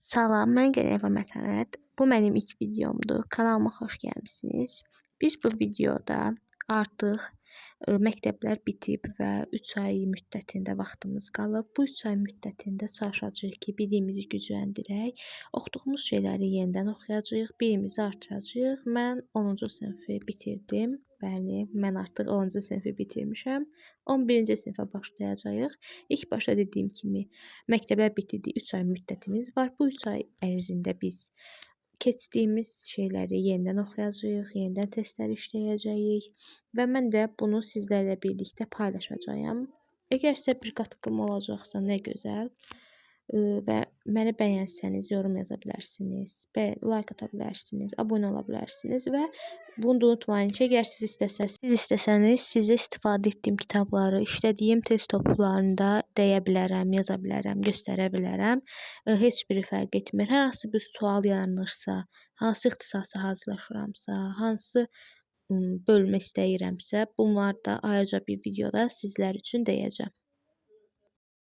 Salam, mən Qənevə Mətənət. Bu mənim ilk videomdur. Kanalıma xoş gəlmisiniz. Biz bu videoda artıq məktəblər bitib və 3 ay müddətində vaxtımız qalıb. Bu 3 ay müddətində çalışacağıq ki, biliyimizi gücləndirək, oxuduğumuz şeyləri yenidən oxuyacağıq, biliyimizi artıracağıq. Mən 10-cu sinfi bitirdim. Bəli, mən artıq 10-cu sinfi bitirmişəm. 11-ci sinfə başlayacağıq. İlk başda dediyim kimi, məktəblər bitirdi, 3 ay müddətimiz var. Bu 3 ay ərzində biz keçdiyimiz şeyləri yenidən oxuyacağıq, yenidən testlər işləyəcəyik və mən də bunu sizlərlə birlikdə paylaşacağam. Əgərsə bir qatqım olacaqsa, nə gözəl. Və məni bəyənsəniz yorum yaza bilərsiniz, like ata bilərsiniz, abunə ola bilərsiniz və bunu da unutmayın ki, əgər siz istəsəniz, sizə istifadə etdiyim kitabları, işlədiyim test toplarını da deyə bilərəm, yaza bilərəm, göstərə bilərəm. Heç biri fərq etmir. Hər hansı bir sual yaranırsa, hansı ixtisasa hazırlaşıramsa, hansı bölmə istəyirəmsə, bunları da ayrıca bir videoda sizlər üçün deyəcəm.